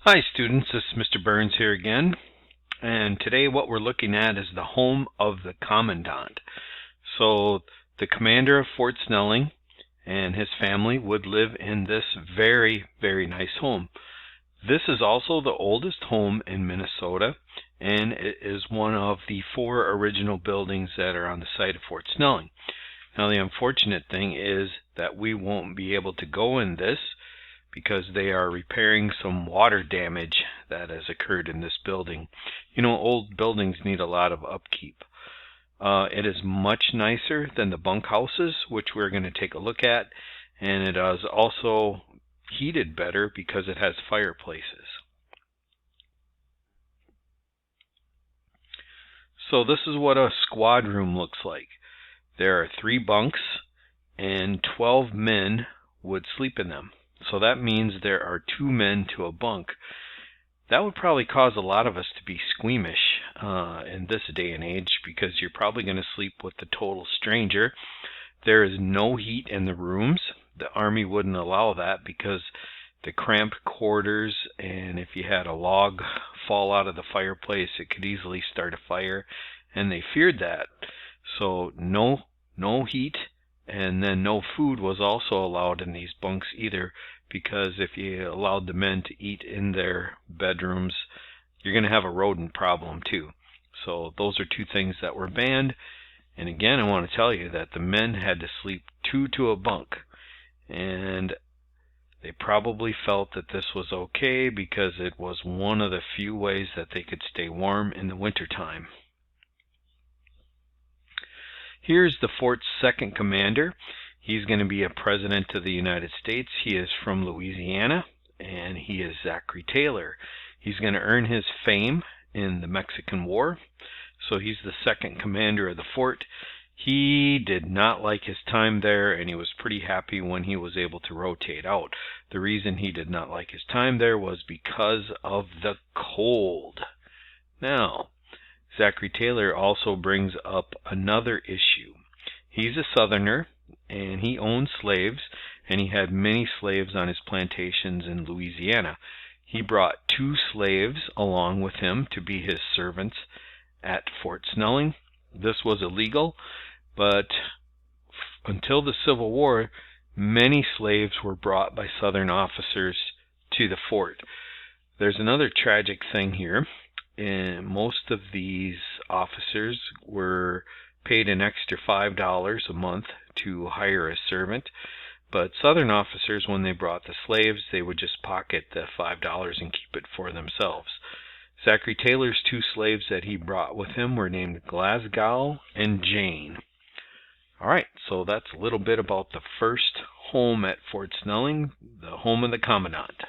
Hi students, this is Mr. Burns here again, and today what we're looking at is the home of the Commandant. So the commander of Fort Snelling and his family would live in this very, very nice home. This is also the oldest home in Minnesota, and it is one of the 4 original buildings that are on the site of Fort Snelling. Now the unfortunate thing is that we won't be able to go in this because they are repairing some water damage that has occurred in this building. You know, old buildings need a lot of upkeep. It is much nicer than the bunkhouses, which we're going to take a look at, and it is also heated better because it has fireplaces. So this is what a squad room looks like. There are 3 bunks and 12 men would sleep in them. So that means there are 2 men to a bunk. That would probably cause a lot of us to be squeamish in this day and age because you're probably going to sleep with a total stranger. There is no heat in the rooms. The Army wouldn't allow that because the cramped quarters, and if you had a log fall out of the fireplace, it could easily start a fire, and they feared that. So no heat, and then no food was also allowed in these bunks either, because if you allowed the men to eat in their bedrooms, you're going to have a rodent problem too. So those are 2 things that were banned. And again, I want to tell you that the men had to sleep 2 to a bunk, and they probably felt that this was okay because it was one of the few ways that they could stay warm in the wintertime. Here's the fort's second commander. He's going to be a president of the United States. He is from Louisiana, and he is Zachary Taylor. He's going to earn his fame in the Mexican War. So he's the second commander of the fort. He did not like his time there, and he was pretty happy when he was able to rotate out. The reason he did not like his time there was because of the cold. Now, Zachary Taylor also brings up another issue. He's a Southerner, and he owned slaves, and he had many slaves on his plantations in Louisiana. He brought 2 slaves along with him to be his servants at Fort Snelling. This was illegal, but until the Civil War, many slaves were brought by Southern officers to the fort. There's another tragic thing here. And most of these officers were paid an extra $5 a month to hire a servant, but Southern officers, when they brought the slaves, they would just pocket the $5 and keep it for themselves. Zachary Taylor's 2 slaves that he brought with him were named Glasgow and Jane. Alright, so that's a little bit about the first home at Fort Snelling, the home of the Commandant.